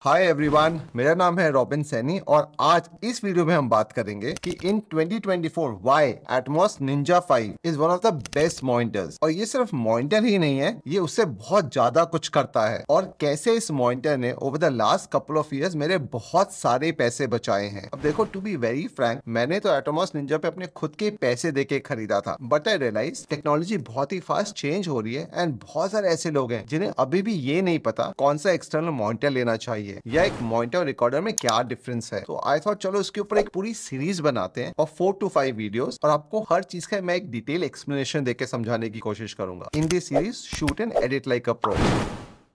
Hi everyone, मेरा नाम है रॉबिन सैनी और आज इस वीडियो में हम बात करेंगे कि इन 2024 why Atmos Ninja 5 is one of the best monitors. और ये सिर्फ मॉनिटर ही नहीं है, ये उससे बहुत ज्यादा कुछ करता है और कैसे इस मॉनिटर ने over the last couple of years मेरे बहुत सारे पैसे बचाए हैं। अब देखो, टू बी वेरी फ्रैंक, मैंने तो एटमॉस निंजा पे अपने खुद के पैसे देके खरीदा था, बट आई रियलाइज टेक्नोलॉजी बहुत ही फास्ट चेंज हो रही है एंड बहुत सारे ऐसे लोग हैं जिन्हें अभी भी ये नहीं पता कौन सा एक्सटर्नल मॉनिटर लेना चाहिए या एक मॉनिटर रिकॉर्डर में क्या डिफरेंस है। तो आई थॉट चलो इसके ऊपर एक पूरी सीरीज बनाते हैं और 4 to 5 वीडियोस, और आपको हर चीज का मैं एक डिटेल एक्सप्लेनेशन देके समझाने की कोशिश करूंगा in this series shoot and edit like a pro.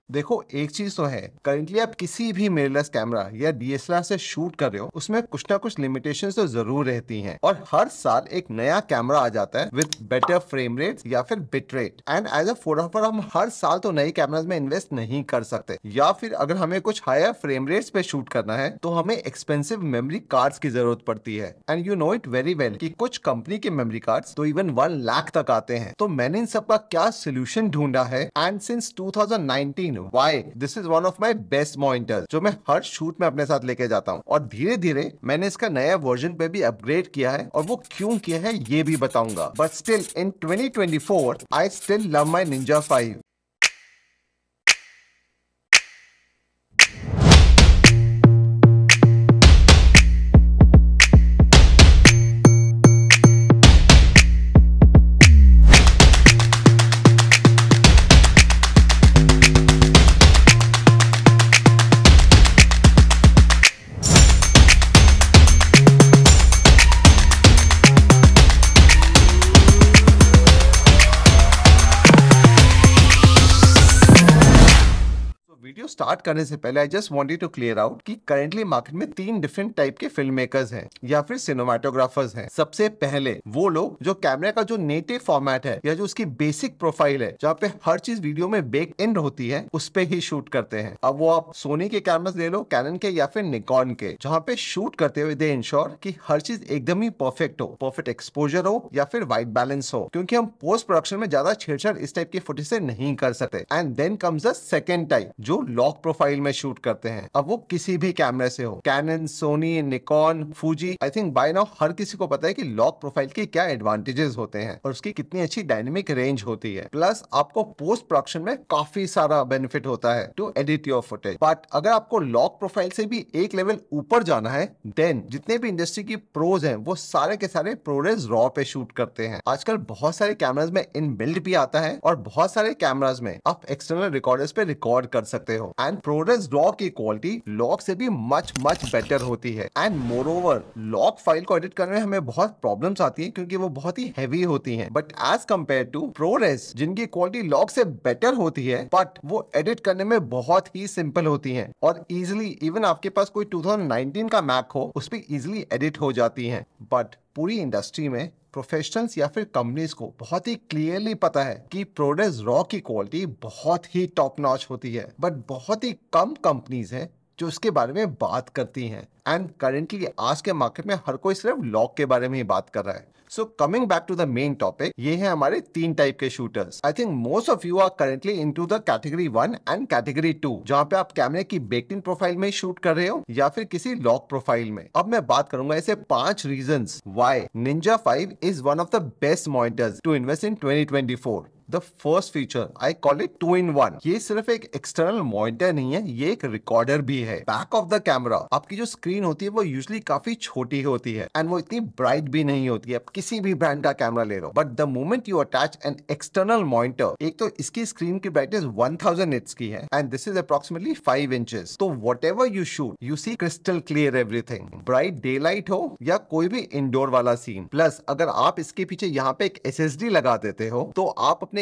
देखो, एक चीज तो है, करेंटली आप किसी भी मिररलेस कैमरा या डीएसएलआर से शूट कर रहे हो, उसमें कुछ ना कुछ लिमिटेशंस तो जरूर रहती हैं और हर साल एक नया कैमरा आ जाता है विद बेटर फ्रेम रेट या फिर bit rate. And as a photographer हम हर साल तो नए कैमरास में इन्वेस्ट नहीं कर सकते, या फिर अगर हमें कुछ हायर फ्रेम रेट्स पे शूट करना है तो हमें एक्सपेंसिव मेमोरी कार्ड्स की जरूरत पड़ती है। And you know it very well कि कुछ कंपनी के मेमोरी कार्ड्स तो इवन 1 लाख तक आते हैं। तो मैंने इन सब का क्या सोल्यूशन ढूंढा है, and since 2019 why this is one of my best monitors जो मैं हर शूट में अपने साथ लेके जाता हूँ। और धीरे धीरे मैंने इसका नया वर्जन पे भी अपग्रेड किया है और वो क्यों किया है ये भी बताऊंगा। But still in 2024 I still love my Ninja 5। Video start करने से पहले I just wanted to clear out कि करेंटली मार्केट में 3 डिफरेंट टाइप के फिल्म मेकर्स हैं या फिर सिनेमाटोग्राफर्स हैं। सबसे पहले वो लोग जो कैमरा का जो नेटिव फॉर्मेट है या जो उसकी बेसिक प्रोफाइल है, जहाँ पे हर चीज वीडियो में बेक इन होती है, उस पे ही शूट करते हैं। अब वो आप सोनी के कैमरास ले लो, कैनन के या फिर निकॉन के, जहाँ पे शूट करते हुए दे इंश्योर कि हर चीज एकदम ही परफेक्ट हो, परफेक्ट एक्सपोजर हो या फिर वाइट बैलेंस हो, क्योंकि हम पोस्ट प्रोडक्शन में ज्यादा छेड़छाड़ इस टाइप की फुटेज से नहीं कर सकते। And then comes the second type जो लॉक प्रोफाइल में शूट करते हैं। अब वो किसी भी कैमरे से हो, Canon, Sony, Nikon, Fuji, I think by now हर किसी को पता है कि लॉक प्रोफाइल के क्या एडवांटेजेस होते हैं और उसकी कितनी अच्छी डायनेमिक रेंज होती है। प्लस आपको पोस्ट प्रोडक्शन में काफी सारा बेनिफिट होता है to edit your footage. But अगर आपको लॉक प्रोफाइल से भी एक लेवल ऊपर जाना है, देन जितने भी इंडस्ट्री की प्रोज हैं वो सारे के सारे प्रोरेस रॉ पे शूट करते हैं। आजकल बहुत सारे कैमराज में इन बिल्ड भी आता है और बहुत सारे कैमराज में आप एक्सटर्नल रिकॉर्डर्स पे रिकॉर्ड कर सकते हो। एंड प्रोरेस रॉ की क्वालिटी लॉक से भी मच बेटर होती है। And more over lock file को एडिट करने में हमें बहुत प्रॉब्लम्स आती है क्योंकि वो बहुत ही हैवी होती हैं। बट एज कंपेयर टू प्रोरेस जिनकी क्वालिटी लॉक से बेटर होती है, बट वो एडिट करने में बहुत ही सिंपल होती हैं और इजिली इवन आपके पास कोई 2019 का मैक हो उस पर इजिली एडिट हो जाती हैं। बट पूरी इंडस्ट्री में प्रोफेशनल्स या फिर कंपनीज को बहुत ही क्लियरली पता है कि प्रोरेस रॉ की क्वालिटी बहुत ही टॉप नॉच होती है, बट बहुत ही कम कंपनीज हैं जो इसके बारे में बात करती हैं। एंड करेंटली आज के मार्केट में हर कोई सिर्फ लॉक के बारे में ही बात कर रहा है। So coming back to the main topic, ये है हमारे 3 टाइप के shooters. I think most of you are currently into the category 1 and category 2, जहाँ पे आप कैमरे की बेक्ड इन प्रोफाइल में शूट कर रहे हो या फिर किसी लॉक प्रोफाइल में। अब मैं बात करूंगा ऐसे 5 reasons why Ninja 5 is one of the best monitors to invest in 2024। The first feature I call it 2-in-1। ये सिर्फ एक एक्सटर्नल मॉनिटर नहीं है, ये एक रिकॉर्डर भी है। बैक ऑफ द कैमरा आपकी जो स्क्रीन होती है वो यूजुअली काफी छोटी होती है एंड वो इतनी ब्राइट भी नहीं होती है। आप किसी भी ब्रांड का कैमरा ले लो, but the moment you attach an external monitor, एक तो इसकी स्क्रीन की ब्राइटनेस 1000 निट्स की है and this is approximately 5 inches. तो whatever you shoot you see crystal clear everything, bright daylight हो या कोई भी इंडोर वाला सीन। प्लस अगर आप इसके पीछे यहाँ पे एक SSD लगा देते हो तो आप अपने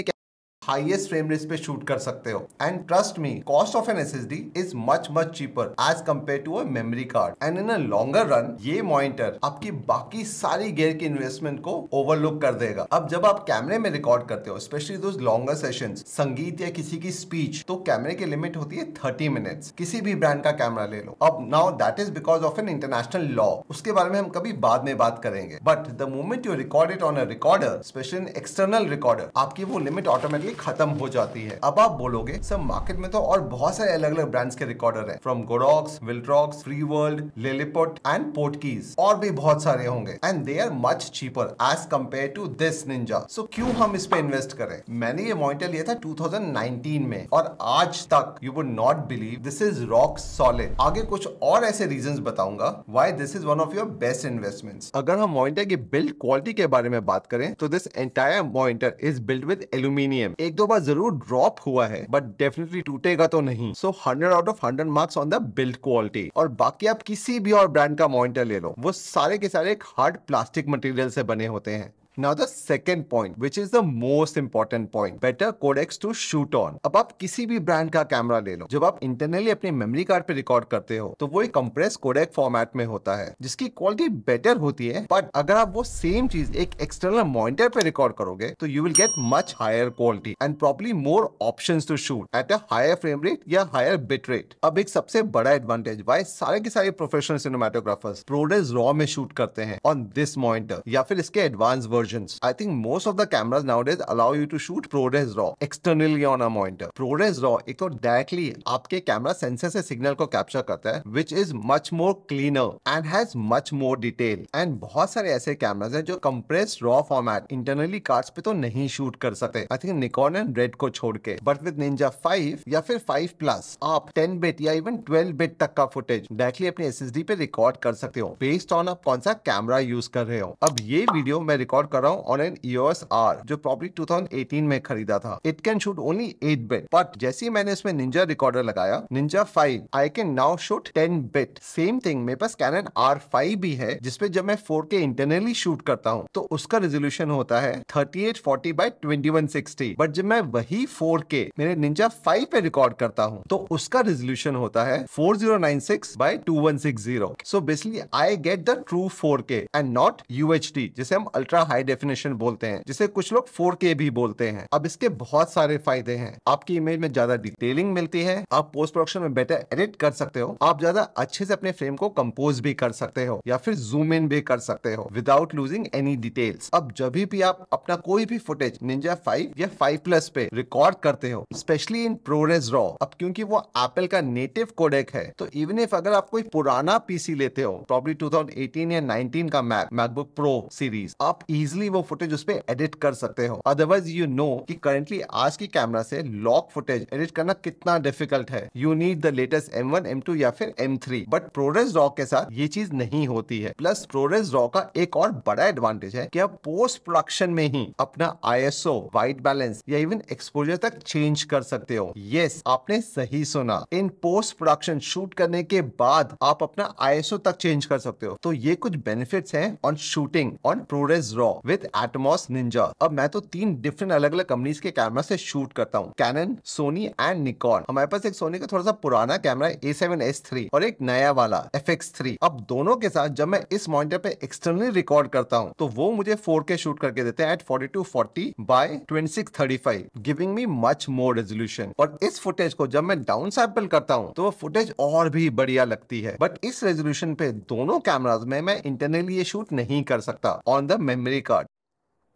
हाईएस्ट फ्रेम रेट पे शूट कर सकते हो। And trust me, cost of an SSD is much cheaper as compare to a memory card. And in a longer run ये मॉनिटर आपकी बाकी सारी गियर की इन्वेस्टमेंट को ओवरलुक कर देगा। अब जब आप कैमरे में रिकॉर्ड करते हो, स्पेशली दोस लॉन्गर सेशंस, संगीत या किसी की स्पीच, तो कैमरे की लिमिट होती है 30 मिनट्स। किसी भी ब्रांड का कैमरा ले लो। अब now that is because of an international law, उसके बारे में हम कभी बाद में बात करेंगे। But the moment you record it on a recorder, specially external recorder, आपकी वो लिमिट ऑटोमेटिकली ये खत्म हो जाती है। अब आप बोलोगे सर मार्केट में तो और बहुत सारे अलग अलग ब्रांड्स के रिकॉर्डर हैं, from Godox, Viltrox, Feelworld, Lilliput and Portkeys, और भी बहुत सारे होंगे, and they are much cheaper as compare to this Ninja. So क्यों हम इस पे इन्वेस्ट करें? मैंने ये मॉनिटर लिया था 2019 में और आज तक you would not believe this is rock solid. आगे कुछ और ऐसे रीजंस बताऊंगा why this is one of your best investments. अगर हम मॉनिटर की बिल्ड क्वालिटी के बारे में बात करें तो this entire monitor is build with aluminium. एक दो बार जरूर ड्रॉप हुआ है बट डेफिनेटली टूटेगा तो नहीं। सो 100 out of 100 marks on the build quality. और बाकी आप किसी भी और ब्रांड का मॉनिटर ले लो, वो सारे के सारे एक हार्ड प्लास्टिक मटेरियल से बने होते हैं। Now the second point, which is the most important point, better codecs to shoot on. अब आप किसी भी ब्रांड का कैमरा ले लो, जब आप इंटरनली अपने मेमोरी कार्ड पे रिकॉर्ड करते हो तो वो एक कंप्रेस कोडेक फॉर्मेट में होता है जिसकी क्वालिटी बेटर होती है। बट अगर आप वो सेम चीज एक एक्सटर्नल मॉनिटर पे रिकॉर्ड करोगे तो you will get much higher quality and probably more options to shoot at a higher frame rate या हायर बिट रेट। अब एक सबसे बड़ा एडवांटेज वाई सारे के सारे प्रोफेशनल सिनेमाटोग्राफर्स ProRes RAW में शूट करते हैं ऑन दिस मॉनिटर या फिर इसके advance version. I think most of the cameras nowadays allow you to shoot ProRes RAW externally on a monitor. ProRes RAW एक तो directly आपके कैमरा सेंसर से सिग्नल को कैप्चर करता है, which is much more cleaner and has much more detail. And बहुत सारे ऐसे कैमरास हैं जो compressed RAW format internally cards पे तो नहीं शूट कर सकते। I think Nikon and Red को छोड़ के, but with Ninja 5 या फिर 5 Plus आप 10 बिट या इवन 12 बिट तक का फुटेज डायरेक्टली अपने SSD पे रिकॉर्ड कर सकते हो बेस्ड ऑन आप कौन सा कैमरा यूज कर रहे हो। अब ये वीडियो मैं रिकॉर्ड कर रहा हूँ ऑन एन EOS R जो प्रॉब्ली 2018 में खरीदा था। It can shoot only 8 bit, but जैसे ही मैंने इसमें निंजा रिकॉर्डर लगाया, Ninja 5, I can now shoot 10 bit. Same thing मेरे पास Canon R5 भी है जिसपे जब मैं 4K इंटरनली शूट करता हूँ तो उसका रेजोल्यूशन होता है 3840 बाय 2160। बट जब मैं वही 4K मेरे Ninja 5 पे रिकॉर्ड करता हूँ तो उसका रेजोल्यूशन होता है 4096 by 2160। So basically I get the true 4K and not UHD जिसे हम अल्ट्रा हाई डेफिनेशन बोलते हैं, जिसे कुछ लोग 4K भी बोलते हैं। अब इसके बहुत सारे फायदे हैं। आपकी इमेज में ज्यादा डिटेलिंग मिलती है, आप पोस्ट प्रोडक्शन में बेटर एडिट कर सकते हो, आप ज्यादा अच्छे से अपने फ्रेम को कंपोज भी कर सकते हो या फिर जूम इन भी कर सकते हो विदाउट लूजिंग एनी डिटेल्स। अब जब भी आप अपना कोई भी फुटेज Ninja 5 या 5 Plus पे रिकॉर्ड करते हो, स्पेशली इन ProRes RAW, अब क्योंकि वो एप्पल का नेटिव कोडेक है तो इवन इफ अगर आप कोई पुराना पीसी लेते हो, प्रॉब्ली 2018 या 19 का मैकबुक प्रो सीरीज, आप इजिली वो फुटेज उस पे एडिट कर सकते हो। अदरवाइज यू नो कि करंटली आज की कैमरा से लॉक फुटेज एडिट करना कितना डिफिकल्ट है। You need the latest M1, M2 या फिर M3, बट ProRes RAW के साथ ये चीज नहीं होती है। प्लस ProRes RAW का एक और बड़ा एडवांटेज है कि आप पोस्ट प्रोडक्शन में ही अपना ISO, व्हाइट बैलेंस या इवन एक्सपोजर तक चेंज कर सकते हो। यस, आपने सही सुना, इन पोस्ट प्रोडक्शन शूट करने के बाद आप अपना ISO तक चेंज कर सकते हो। तो ये कुछ बेनिफिट्स हैं on shooting on ProRes RAW with Atomos Ninja। अब मैं तो 3 डिफरेंट अलग अलग कंपनीज के कैमरा से शूट करता हूँ, Canon, Sony एंड Nikon। हमारे पास एक Sony का थोड़ा सा पुराना कैमरा है A7S III और एक नया वाला FX3। अब दोनों के साथ जब मैं इस मॉनिटर पे एक्सटर्नली रिकॉर्ड करता हूँ तो वो मुझे 4K शूट करके देते हैं at 4240 by 2635, giving me much more resolution. और इस फुटेज को जब मैं डाउन सैंपल करता हूँ तो वो फुटेज और भी बढ़िया लगती है। बट इस रेजोल्यूशन पे दोनों कैमराज में मैं इंटरनली ये शूट नहीं कर सकता ऑन द मेमोरी कार्ड।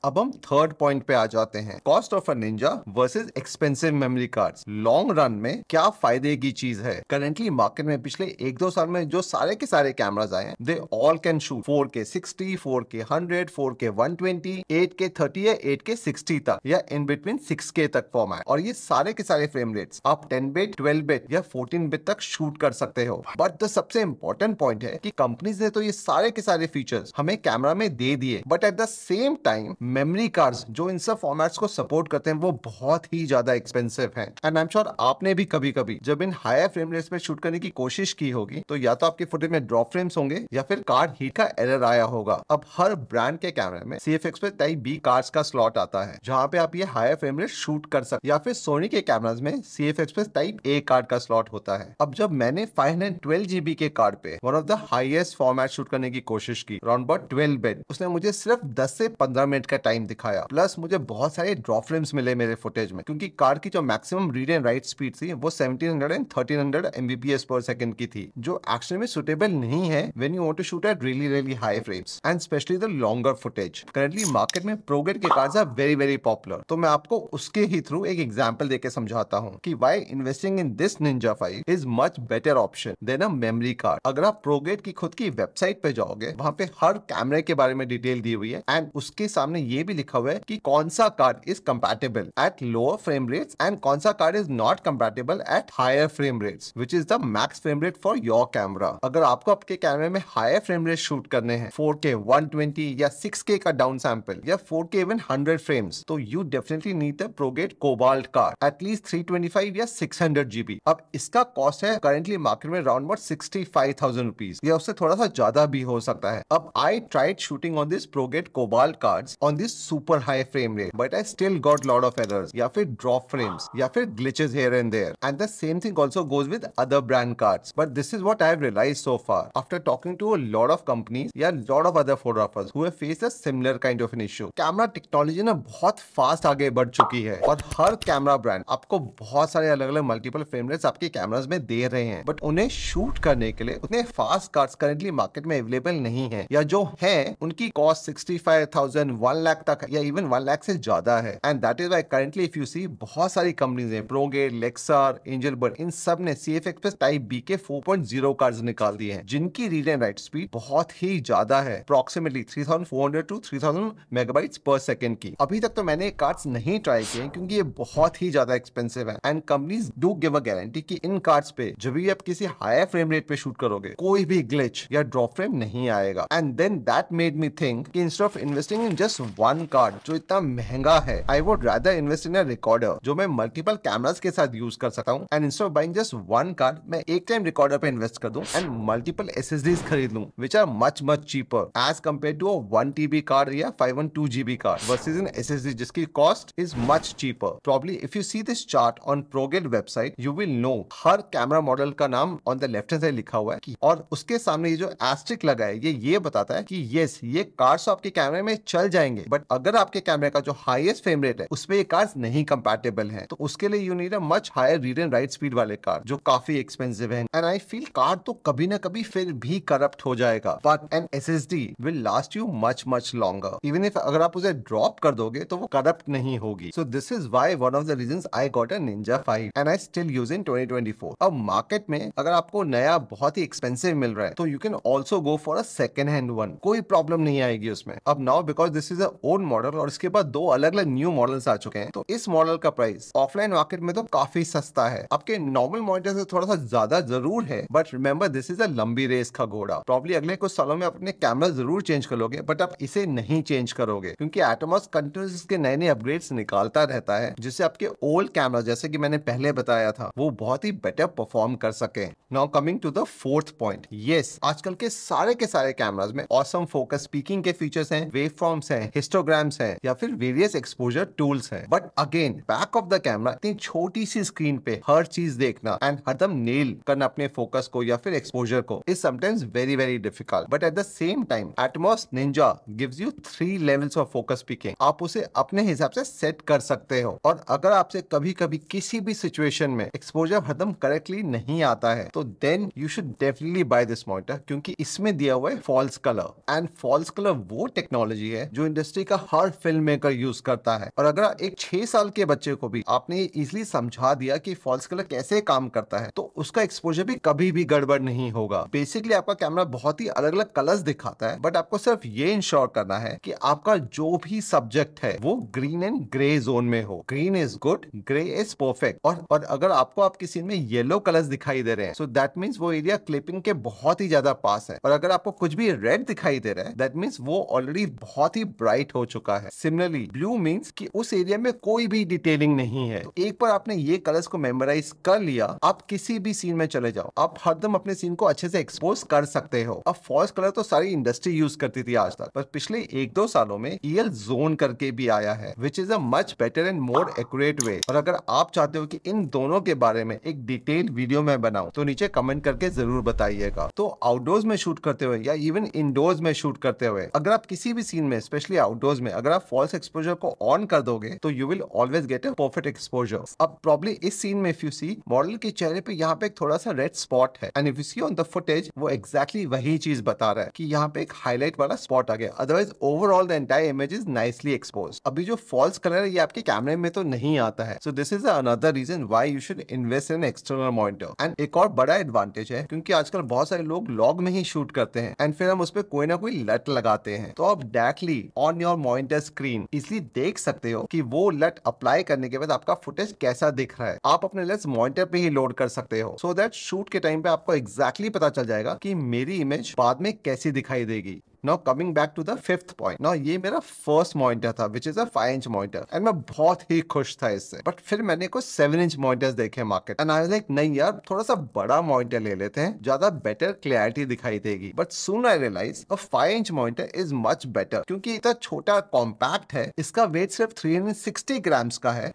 अब हम थर्ड पॉइंट पे आ जाते हैं, cost of a Ninja versus expensive memory cards. Long run में क्या फायदे की चीज है? करंटली मार्केट में पिछले 1-2 साल में जो सारे के सारे कैमरास आए हैं, they all can shoot 4K 60, 4K 100, 4K 120, 8K 30 या 8K 60 तक या इन बिटवीन 6K तक फॉर्मेट। और ये सारे के सारे फ्रेम रेट्स आप 10 बिट, 12 बिट या 14 बिट तक शूट कर सकते हो। बट द सबसे इंपॉर्टेंट पॉइंट है कि कंपनीज ने तो ये सारे के सारे फीचर्स हमें कैमरा में दे दिए, but at the same time memory cards जो इन सब फॉर्मेट्स को सपोर्ट करते हैं वो बहुत ही ज्यादा एक्सपेंसिव हैं। एंड आई एम श्योर आपने भी कभी कभी जब इन हायर फ्रेम रेट्स में शूट करने की कोशिश की होगी तो या तो आपके फुटेज में ड्रॉप फ्रेम्स होंगे या फिर कार्ड हीट का एरर आया होगा। अब हर ब्रांड के कैमरे में CF-Express Type B कार्ड्स का स्लॉट आता है जहां पे आप ये हायर फ्रेम रेट शूट कर सकते, या फिर सोनी के कैमरास में CF-Express Type A कार्ड का स्लॉट होता है। अब जब मैंने 512 GB के कार्ड पे one of the highest format shoot करने की कोशिश की, अराउंड अबाउट 12 बिट, उसने मुझे सिर्फ 10 से 15 मिनट का का टाइम दिखाया, प्लस मुझे बहुत सारे ड्रॉप फ्रेम्स मिले मेरे फुटेज में, क्योंकि कार की जो maximum read and write speed थी वो 1700 एंड 1300 Mbps पर सेकंड की थी, जो एक्चुअली में सुटेबल नहीं है when you want to shoot at really high frames and specially the longer footage. Currently market में प्रोग्रेड के कार्स आर वेरी पॉपुलर, तो मैं आपको उसके ही थ्रू एक एग्जांपल देके समझाता हूँ कि why investing in this Ninja 5 is much better option than a memory card. अगर आप प्रोग्रेड की खुद की वेबसाइट पे जाओगे, वहां पे हर कैमरे के बारे में डिटेल दी हुई है एंड उसके सामने ये भी लिखा हुआ है कि कौन सा card is compatible at lower frame rates and कौन सा card is not compatible at higher frame rates, which is the max frame rate for your camera. अगर आपको आपके कैमरे में हायर फ्रेम रेट शूट करने हैं, 4K 120 या 6K का डाउन सैंपल या 4K इवन 100 फ्रेम्स, तो you definitely need the ProGrade Cobalt card at least 325 या 600 GB। अब इसका कॉस्ट है करेंटली मार्केट में अराउंड अबाउट 65,000 रुपीज या उससे थोड़ा सा ज्यादा भी हो सकता है। अब I tried shooting on this ProGrade Cobalt cards on this super high frame rate, but I still got lot of errors या फिर ड्रॉप फ्रेम्स या फिर glitches here and there, and the same thing also goes with other brand cards. But this is what I have realised so far after talking to a lot of companies या lot of other photographers who have faced a similar kind of an issue. Camera technology ना बहुत fast आगे बढ़ चुकी है और हर camera brand आपको बहुत सारे अलग अलग मल्टीपल फ्रेम रेट्स आपके कैमरास में दे रहे हैं, बट उन्हें शूट करने के लिए उतने फास्ट कार्ड्स करेंटली मार्केट में अवेलेबल नहीं है, या जो है उनकी कॉस्ट 65,000 1 लाख तक या इवन 1 लाख से ज्यादा है। And that is why currently if you see बहुत सारी कंपनीज हैं, प्रोगेड, लेक्सर, एंजल बर्ड, इन सब ने CFX टाइप बी के 4.0 कार्ड्स निकाल दिए हैं, जिनकी रीड एंड राइट स्पीड बहुत ही ज्यादा है, अप्रोक्सीमेटली 3400 टू 3000 मेगाबाइट्स पर सेकंड की। अभी तक तो मैंने कार्ड्स नहीं ट्राई किए क्योंकि ये बहुत ही ज्यादा एक्सपेंसिव है, and companies do give a guarantee कि इन कार्ड्स पे जब भी आप किसी हायर फ्रेम रेट पे शूट करोगे कोई भी ग्लिच या ड्रॉप फ्रेम नहीं आएगा। And then that made me think कि instead of investing in just one card जो इतना महंगा है, I would rather invest in a recorder जो मैं मल्टीपल कैमरास के साथ यूज कर सकता हूँ, and instead of buying just one card मैं एक टाइम रिकॉर्डर पे इन्वेस्ट कर दूं एंड मल्टीपल SSDs खरीद लूं which are much cheaper as compared to a 1 TB card या 512 GB card versus an SSD जिसकी cost is much cheaper. Probably if you see this chart on ProGate website you will know her camera model का नाम on the left hand side लिखा हुआ है कि, और उसके सामने ये जो एस्ट्रिक लगा है ये बताता है कि यस ये कार्ड्स आपके कैमरे में चल जाएंगे, बट अगर आपके कैमरे का जो हाईएस्ट फ्रेम रेट है उसमें ये कार्ड्स नहीं कंपैटिबल हैं, तो उसके लिए you need a much higher read and write speed वाले कार्ड जो काफी एक्सपेंसिव है। एंड आई फील कार्ड तो कभी ना कभी फिर भी करप्ट हो जाएगा, but an SSD will last you much longer, even if अगर आप उसे ड्रॉप कर दोगे तो वो करप्ट नहीं होगी। सो this is why one of the reasons I got a Ninja 5 and I still use in 2024। अब मार्केट में अगर आपको नया बहुत ही एक्सपेंसिव मिल रहा है तो you can also go for a second hand one, कोई प्रॉब्लम नहीं आएगी उसमें। अब now because this is a old model और इसके बाद दो अलग अलग न्यू मॉडल्स आ चुके हैं, तो इस मॉडल का प्राइस ऑफलाइन मार्केट में तो काफी सस्ता है, आपके नॉर्मल मॉनिटर से थोड़ा सा ज्यादा जरूर है, बट रिमेंबर दिस इज अ लंबी रेस का घोड़ा। प्रॉब्ली अगले कुछ सालों में अपने कैमरा जरूर चेंज कर लोगे, बट आप इसे नहीं चेंज करोगे क्योंकि एटमॉस कंटिन्यूस इसके नए अपग्रेड्स निकालता रहता है, जिससे आपके ओल्ड कैमरा जैसे कि मैंने पहले बताया था वो बहुत ही बेटर परफॉर्म कर सके। Now coming to the fourth point, yes आजकल के सारे कैमरास में ऑसम फोकस स्पीकिंग के फीचर्स हैं, वेवफॉर्म्स हैं, हिस्टोग्राम्स हैं या फिर वेरियस एक्सपोजर टूल्स हैं, but again back of the camera इतनी छोटी सी स्क्रीन पे हर चीज देखना एंड हरदम नेल करना अपने फोकस को या फिर एक्सपोजर को is sometimes very difficult, but at the same time Atmos Ninja gives you 3 levels of focus speaking. आप उसे अपने हिसाब से सेट कर सकते हो, और अगर आपसे कभी किसी भी सिचुएशन में एक्सपोजर हरदम करेक्टली नहीं आता है तो then you should definitely buy this monitor, क्योंकि इसमें दिया हुआ है false color, and false color वो टेक्नोलॉजी है जो इंडस्ट्री का हर फिल्म मेकर यूज करता है। और अगर एक 6 साल के बच्चे को भी आपने इजिली समझा दिया कि फॉल्स कलर कैसे काम करता है तो उसका एक्सपोजर भी कभी भी गड़बड़ नहीं होगा। बेसिकली आपका कैमरा बहुत ही अलग अलग कलर्स दिखाता है, बट आपको सिर्फ ये इंश्योर करना है कि आपका जो भी सब्जेक्ट है वो ग्रीन एंड ग्रे जोन में हो। Green is good, grey is perfect, और अगर आपको आपकी सीन में येलो कलर्स दिखाई दे रहे हैं सो दैट मीन्स वो एरिया क्लिपिंग के बहुत ही ज्यादा पास है, और अगर आपको कुछ भी रेड दिखाई दे रहा है दैट मीन्स वो ऑलरेडी बहुत ही ब्राइट हो चुका है। सिमिलरली ब्लू मीन्स कि उस एरिया में कोई भी डिटेलिंग नहीं है। तो एक बार आपने ये कलर्स को मेमोराइज कर लिया, आप किसी भी सीन में चले जाओ, आप हरदम अपने सीन को अच्छे से एक्सपोज कर सकते हो। अब फॉल्स कलर तो सारी इंडस्ट्री यूज करती थी आज तक, पर पिछले 1-2 सालों में EL जोन करके भी आया है which is a much better and more accurate way. और अगर आप चाहते हो कि इन दोनों के बारे में एक डिटेल वीडियो में बनाऊं तो नीचे कमेंट करके जरूर बताइएगा। तो आउटडोर्स में शूट करते हुए या इवन इंडोर्स में शूट करते हुए अगर आप किसी भी सीन में स्पेशली आउटडोर्स में अगर आप फॉल्स एक्सपोजर को ऑन कर दोगे तो you will always get a perfect exposure. अब प्रॉब्ली इस सीन में इफ यू सी मॉडल के चेहरे पे यहाँ पे एक थोड़ा सा रेड स्पॉट है and if you see on the footage वो एग्जैक्टली वही चीज बता रहा है कि यहाँ पे एक हाईलाइट वाला स्पॉट आ गया, otherwise overall the entire image is nicely expose. अभी जो फॉल्स कलर है ये आपके कैमरे में तो नहीं आता है, so this is another reason why you should invest in external monitor. And एक और बड़ा एडवांटेज है क्योंकि आजकल बहुत सारे लोग लॉग में ही शूट करते हैं एंड फिर हम उस पर कोई ना कोई लट लगाते हैं, तो आप directly on your monitor screen इसलिए देख सकते हो कि वो लट अप्लाई करने के बाद आपका फुटेज कैसा दिख रहा है। आप अपने लेंस मॉनिटर पे ही लोड कर सकते हो सो दैट शूट के टाइम पे आपको एग्जैक्टली पता चल जाएगा कि मेरी इमेज बाद में कैसी दिखाई देगी। Now coming back to the fifth point. Now ये मेरा फर्स्ट मॉनिटर था which is a 5-inch monitor and मैं बहुत ही खुश था इससे, बट फिर मैंने कुछ 7-inch मॉनिटर्स देखे market and I was like नहीं यार थोड़ा सा बड़ा मॉनिटर ले लेते हैं, ज्यादा बेटर क्लैरिटी दिखाई देगी। But soon I realise a 5-inch monitor is much better क्योंकि इतना छोटा कॉम्पैक्ट है, इसका वेट सिर्फ 360 ग्राम्स का है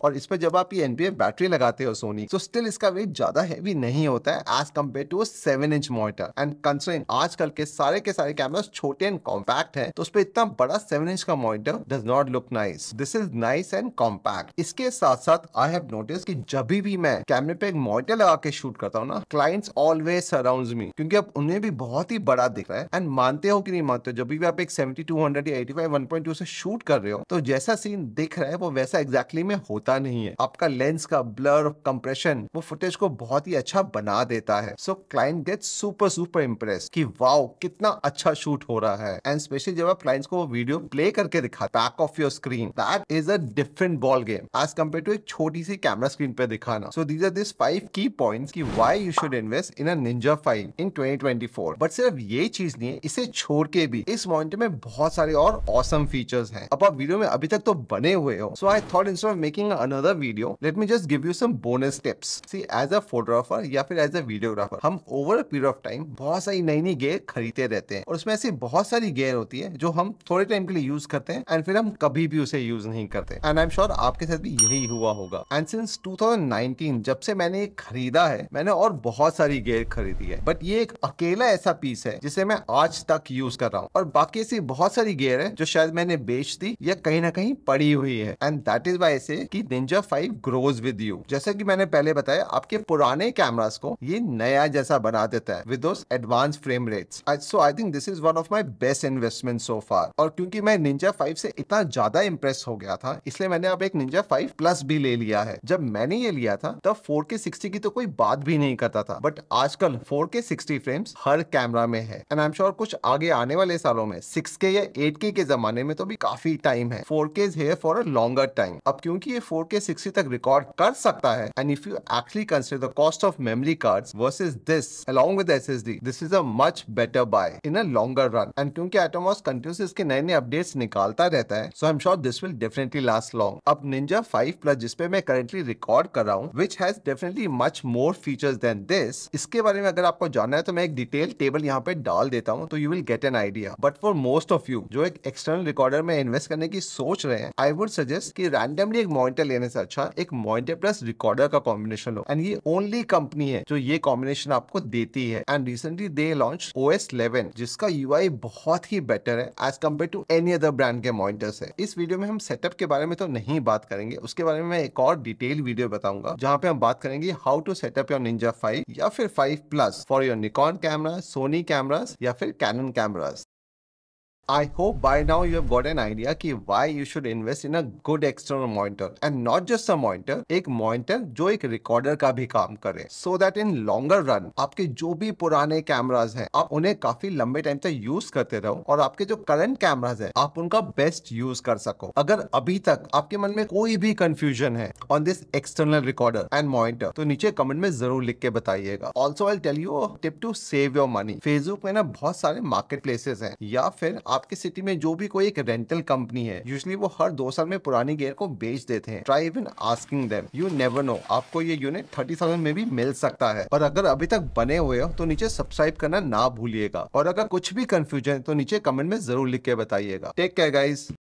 और इस पर जब आप ये NPF बैटरी लगाते हो सोनी तो स्टिल इसका वेट ज्यादा हैवी नहीं होता है as compare to 7-inch monitor. And considering आजकल के सारे कैमरास छोटे एंड कॉम्पैक्ट हैं तो उस पर इतना बड़ा 7-inch का monitor does not look nice. This is nice and compact. इसके साथ साथ आई हैव नोटिस कि जब भी मैं कैमरे पे एक मॉनिटर लगा के शूट करता हूँ ना, क्लाइंट्स ऑलवेज सराउंड्स मी क्योंकि अब उन्हें भी बहुत ही बड़ा दिख रहा है। एंड मानते हो कि नहीं मानते हो, जब भी आप एक 70-200 या 85-1.2 से शूट कर रहे हो तो जैसा सीन दिख रहा है वो वैसा एग्जैक्टली में होता नहीं है। आपका लेंस का ब्लर कंप्रेशन वो फुटेज को बहुत ही अच्छा बना देता है। So client gets super impress कि वाओ कितना अच्छा शूट हो रहा है। एंड स्पेशली जब आप क्लाइंट्स को वो वीडियो प्ले करके दिखाते back of your screen, that is a different ball game as compare to एक छोटी सी कैमरा स्क्रीन पे दिखाना। सो दीज आर दिस 5 की पॉइंट्स कि why you should invest in a Ninja 5 in 2024। But सिर्फ ये चीज नहीं है, इसे छोड़ के भी इस मॉनिटर में बहुत सारे और ऑसम फीचर्स हैं। अब आप वीडियो में अभी तक तो बने हुए हो, so I thought instead of making another video, let me just give you some bonus tips. See, as a photographer या फिर as a videographer, हम over a period of time बहुत सारी नई गियर खरीदते रहते हैं और उसमें ऐसी बहुत सारी गियर होती है जो हम थोड़े टाइम के लिए यूज करते हैं एंड फिर हम कभी भी उसे यूज नहीं करते। एंड आई एम श्योर आपके साथ भी यही हुआ होगा। एंड सिंस 2019 जब से मैंने खरीदा है, मैंने और बहुत सारी गियर खरीदी है, बट ये एक अकेला ऐसा पीस है जिसे मैं आज तक यूज कर रहा हूँ और बाकी ऐसी बहुत सारी गियर है जो शायद मैंने बेच दी या कहीं ना कहीं पड़ी हुई है। एंड दैट इज वाई से कि निंजा 5 ग्रोज विद यू। जैसा कि मैंने पहले बताया, आपके पुराने कैमरास को ये नया जैसा बना देता है with those advanced frame rates. So I think this is one of my best investment so far. और क्योंकि मैं निंजा 5 से इतना ज्यादा इंप्रेस हो गया था, इसलिए मैंने अब एक निंजा 5 प्लस भी ले लिया है। जब मैंने ये लिया था तब 4K 60 की तो कोई बात भी नहीं करता था, बट आजकल 4K 60 फ्रेम्स हर कैमरा में है एंड आई एम श्योर कुछ आगे आने वाले सालों में 6K या 8K के जमाने में तो भी काफी टाइम है। 4K is here for a longer time। अब क्योंकि ये 4K 60 तक रिकॉर्ड कर सकता है and if you actually consider the cost of memory cards versus this along with SSD, this is a much better buy in a longer run. And क्योंकि Atomos continuously इसके नए अपडेट्स निकालता रहता है, so I am sure this will definitely last long. अब ninja 5 plus जिस पे मैं करंटली रिकॉर्ड कर रहा हूँ, which has definitely much more features than this, इसके बारे में अगर आपको जानना है तो मैं एक डिटेल टेबल यहाँ पे डाल देता हूँ तो you will get an idea. But for most of you जो एक एक्सटर्नल रिकॉर्डर में इन्वेस्ट करने की सोच रहे हैं, आई वुड सजेस्ट कि रैंडमली एक मॉनिटर लेने से अच्छा एक मॉनिटर प्लस रिकॉर्डर का कॉम्बिनेशन लो। एंड ये ओनली कंपनी है जो ये कॉम्बिनेशन आपको देती है। And recently they launch OS 11 जिसका UI बहुत ही बेटर है as compare to any other brand के मॉनिटर्स है। इस वीडियो में हम सेटअप के बारे में तो नहीं बात करेंगे, उसके बारे में मैं एक और डिटेल वीडियो बताऊंगा जहां पे हम बात करेंगे how to setup your Ninja 5 या फिर 5 plus for your Nikon camera, Sony cameras या फिर Canon cameras. I hope by now you have got an idea कि why you should invest in a good external monitor and not just a monitor, एक monitor जो एक recorder का भी काम करे, so that in longer run आपके जो भी पुराने कैमरास हैं आप उन्हें काफी लंबे टाइम तक यूज करते रहो और आपके जो करंट कैमरास हैं आप उनका बेस्ट यूज कर सको। अगर अभी तक आपके मन में कोई भी कंफ्यूजन है on this external recorder and monitor तो नीचे कमेंट में जरूर लिख के बताइएगा। Also I tell you tip to save your money. Facebook में ना बहुत सारे मार्केट प्लेसेस हैं या फिर आपके सिटी में जो भी कोई एक रेंटल कंपनी है, यूजुअली वो हर 2 साल में पुरानी गियर को बेच देते हैं। Try even asking them, you never know, आपको ये यूनिट 30,000 में भी मिल सकता है। और अगर अभी तक बने हुए हो तो नीचे सब्सक्राइब करना ना भूलिएगा और अगर कुछ भी कंफ्यूजन है तो नीचे कमेंट में जरूर लिख के बताइएगा। Take care guys.